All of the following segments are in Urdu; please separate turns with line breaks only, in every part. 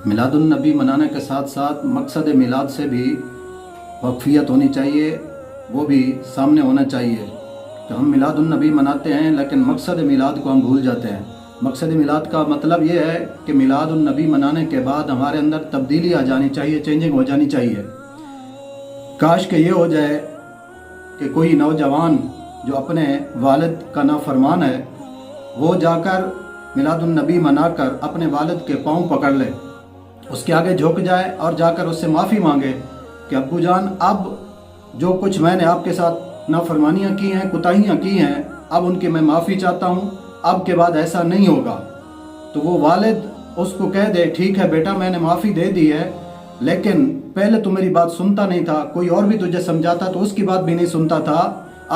میلاد النبی منانے کے ساتھ ساتھ مقصد میلاد سے بھی وقفیت ہونی چاہیے، وہ بھی سامنے ہونا چاہیے کہ ہم میلاد النبی مناتے ہیں لیکن مقصد میلاد کو ہم بھول جاتے ہیں۔ مقصد میلاد کا مطلب یہ ہے کہ میلاد النبی منانے کے بعد ہمارے اندر تبدیلی آ جانی چاہیے، چینجنگ ہو جانی چاہیے۔ کاش کہ یہ ہو جائے کہ کوئی نوجوان جو اپنے والد کا نافرمان ہے وہ جا کر میلاد النبی منا کر اپنے والد کے پاؤں پکڑ لے، اس کے آگے جھک جائے اور جا کر اس سے معافی مانگے کہ ابو جان، اب جو کچھ میں نے آپ کے ساتھ نافرمانیاں کی ہیں، کوتاہیاں کی ہیں، اب ان کی میں معافی چاہتا ہوں، اب کے بعد ایسا نہیں ہوگا۔ تو وہ والد اس کو کہہ دے، ٹھیک ہے بیٹا، میں نے معافی دے دی ہے، لیکن پہلے تو میری بات سنتا نہیں تھا، کوئی اور بھی تجھے سمجھاتا تو اس کی بات بھی نہیں سنتا تھا،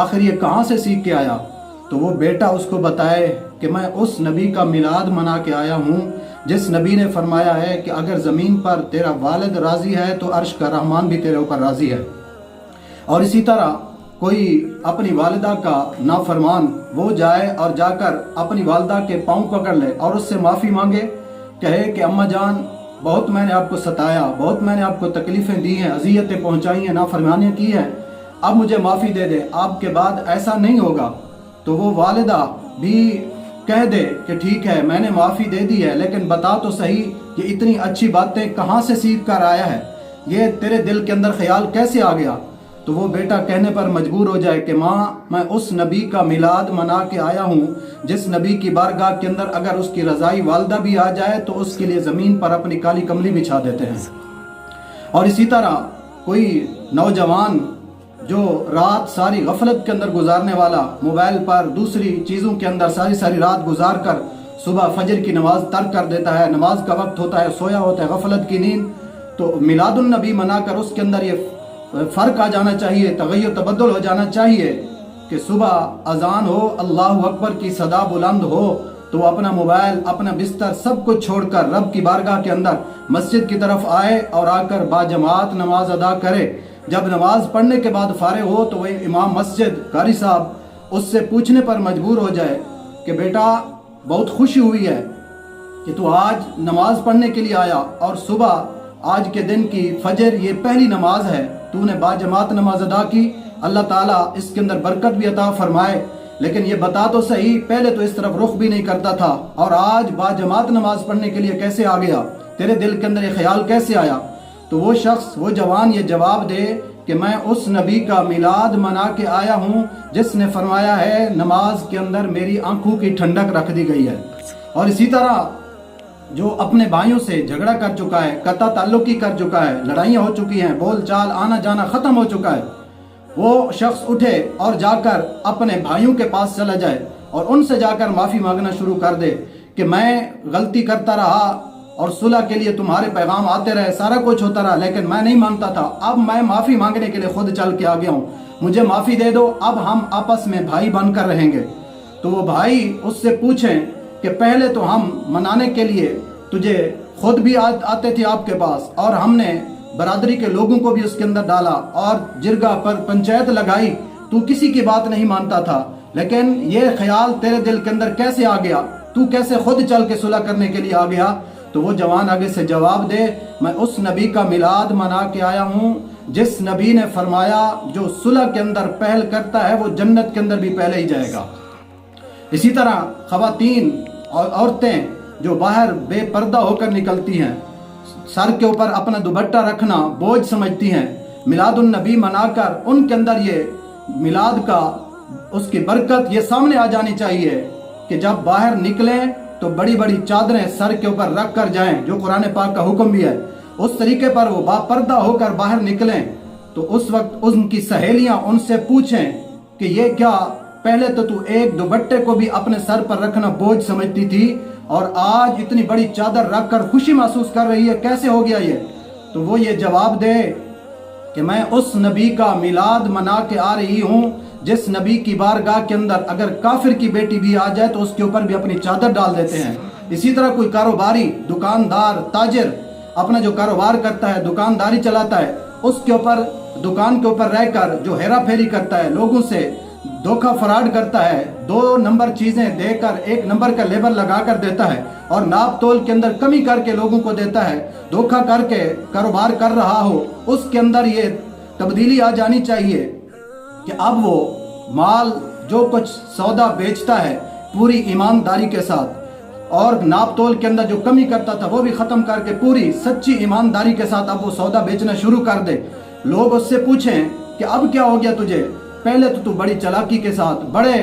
آخر یہ کہاں سے سیکھ کے آیا؟ تو وہ بیٹا اس کو بتائے کہ میں اس نبی کا میلاد منا کے آیا ہوں جس نبی نے فرمایا ہے کہ اگر زمین پر تیرا والد راضی ہے تو عرش کا رحمان بھی تیرے اوپر راضی ہے۔ اور اسی طرح کوئی اپنی والدہ کا نافرمان وہ جائے اور جا کر اپنی والدہ کے پاؤں پکڑ لے اور اس سے معافی مانگے، کہے کہ اماں جان، بہت میں نے آپ کو ستایا، بہت میں نے آپ کو تکلیفیں دی ہیں، اذیتیں پہنچائی ہیں، نافرمانیاں کی ہیں، اب مجھے معافی دے دے، اب کے بعد ایسا نہیں ہوگا۔ تو وہ والدہ بھی کہہ دے کہ ٹھیک ہے، میں نے معافی دے دی ہے، لیکن بتا تو صحیح یہ اتنی اچھی باتیں کہاں سے سیکھ کر آیا ہے، یہ تیرے دل کے اندر خیال کیسے آ گیا؟ تو وہ بیٹا کہنے پر مجبور ہو جائے کہ ماں، میں اس نبی کا میلاد منا کے آیا ہوں جس نبی کی بارگاہ کے اندر اگر اس کی رضائی والدہ بھی آ جائے تو اس کے لیے زمین پر اپنی کالی کملی بچھا دیتے ہیں۔ اور اسی طرح کوئی نوجوان جو رات ساری غفلت کے اندر گزارنے والا، موبائل پر دوسری چیزوں کے اندر ساری رات گزار کر صبح فجر کی نماز ترک کر دیتا ہے، نماز کا وقت ہوتا ہے، سویا ہوتا ہے، غفلت کی نیند، تو میلاد النبی منا کر اس کے اندر یہ فرق آ جانا چاہیے، تغیر تبدل ہو جانا چاہیے کہ صبح اذان ہو، اللہ اکبر کی صدا بلند ہو تو وہ اپنا موبائل، اپنا بستر سب کچھ چھوڑ کر رب کی بارگاہ کے اندر مسجد کی طرف آئے اور آ کر باجماعت نماز ادا کرے۔ جب نماز پڑھنے کے بعد فارغ ہو تو وہ امام مسجد قاری صاحب اس سے پوچھنے پر مجبور ہو جائے کہ بیٹا، بہت خوشی ہوئی ہے کہ تو آج نماز پڑھنے کے لیے آیا اور صبح آج کے دن کی فجر یہ پہلی نماز ہے، تو نے باجماعت نماز ادا کی، اللہ تعالیٰ اس کے اندر برکت بھی عطا فرمائے، لیکن یہ بتا تو صحیح، پہلے تو اس طرف رخ بھی نہیں کرتا تھا اور آج باجماعت نماز پڑھنے کے لیے کیسے آ گیا؟ تیرے دل کے اندر یہ خیال کیسے آیا؟ تو وہ شخص، وہ جوان یہ جواب دے کہ میں اس نبی کا میلاد منا کے آیا ہوں جس نے فرمایا ہے نماز کے اندر میری آنکھوں کی ٹھنڈک رکھ دی گئی ہے۔ اور اسی طرح جو اپنے بھائیوں سے جھگڑا کر چکا ہے، قطع تعلقی کر چکا ہے، لڑائیاں ہو چکی ہیں، بول چال آنا جانا ختم ہو چکا ہے، وہ شخص اٹھے اور جا کر اپنے بھائیوں کے پاس چلا جائے اور ان سے جا کر معافی مانگنا شروع کر دے کہ میں غلطی کرتا رہا اور صلح کے لیے تمہارے پیغام آتے رہے، سارا کچھ ہوتا رہا، لیکن میں نہیں مانتا تھا، اب میں معافی مانگنے کے لیے خود چل کے آ گیا ہوں، مجھے معافی دے دو، اب ہم آپس میں بھائی بن کر رہیں گے۔ تو وہ بھائی اس سے پوچھیں کہ پہلے تو ہم منانے کے لیے تجھے خود بھی آتے تھے آپ کے پاس اور ہم نے برادری کے لوگوں کو بھی اس کے اندر ڈالا اور جرگہ پر پنچایت لگائی، تو کسی کی بات نہیں مانتا تھا، لیکن یہ خیال تیرے دل کے اندر کیسے آ گیا؟ تو کیسے خود چل کے صلح کرنے کے لیے آ گیا؟ تو وہ جوان آگے سے جواب دے، میں اس نبی کا میلاد منا کے آیا ہوں جس نبی نے فرمایا جو صلح کے اندر پہل کرتا ہے وہ جنت کے اندر بھی پہلے ہی جائے گا۔ اسی طرح خواتین اور عورتیں جو باہر بے پردہ ہو کر نکلتی ہیں، سر کے اوپر اپنا دوپٹہ رکھنا بوجھ سمجھتی ہیں، میلاد النبی منا کر ان کے اندر یہ میلاد کا اس کی برکت یہ سامنے آ جانی چاہیے کہ جب باہر نکلیں تو بڑی بڑی چادریں سر کے اوپر رکھ کر جائیں، جو قرآن پاک کا حکم بھی ہے، اس طریقے پر وہ با پردہ ہو کر باہر نکلیں۔ تو اس وقت ان کی سہیلیاں ان سے پوچھیں کہ یہ کیا، پہلے تو ایک دوپٹے کو بھی اپنے سر پر رکھنا بوجھ سمجھتی تھی اور آج اتنی بڑی چادر رکھ کر خوشی محسوس کر رہی ہے، کیسے ہو گیا یہ؟ تو وہ یہ جواب دے کہ میں اس نبی کا میلاد منا کے آ رہی ہوں جس نبی کی بارگاہ کے اندر اگر کافر کی بیٹی بھی آ جائے تو اس کے اوپر بھی اپنی چادر ڈال دیتے ہیں۔ اسی طرح کوئی کاروباری، دکاندار، تاجر اپنا جو کاروبار کرتا ہے، دکانداری چلاتا ہے، اس کے اوپر دکان کے اوپر رہ کر جو ہیرا پھیری کرتا ہے، لوگوں سے دھوکہ فراڈ کرتا ہے، 2 نمبر چیزیں دے کر 1 نمبر کا لیبل لگا کر دیتا ہے اور ناپ تول کے اندر کمی کر کے لوگوں کو دیتا ہے، دھوکہ کر کے کاروبار کر رہا ہو، اس کے اندر یہ تبدیلی آ جانی چاہیے کہ اب وہ مال جو کچھ سودا بیچتا ہے پوری ایمانداری کے ساتھ، اور ناپ تول کے اندر جو کمی کرتا تھا وہ بھی ختم کر کے پوری سچی ایمانداری کے ساتھ اب وہ سودا بیچنا شروع کر دے۔ لوگ اس سے پوچھیں کہ اب کیا ہو گیا تجھے؟ پہلے تو بڑی چالاکی کے ساتھ، بڑے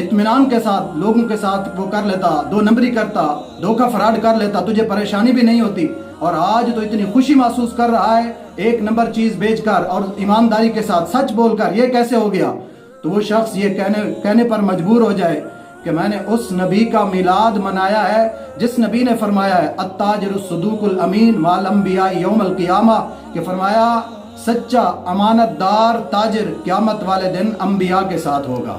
اطمینان کے ساتھ لوگوں کے ساتھ وہ کر لیتا، 2 نمبری کرتا، دھوکہ فراڈ کر لیتا، تجھے پریشانی بھی نہیں ہوتی، اور آج تو اتنی خوشی محسوس کر رہا ہے 1 نمبر چیز بیچ کر اور ایمانداری کے ساتھ سچ بول کر، یہ کیسے ہو گیا؟ تو وہ شخص یہ کہنے پر مجبور ہو جائے کہ میں نے اس نبی کا میلاد منایا ہے جس نبی نے فرمایا ہے التاجر الصدوق الامین مع الانبیاء یوم القیامہ، کہ فرمایا سچا امانت دار تاجر قیامت والے دن انبیاء کے ساتھ ہوگا۔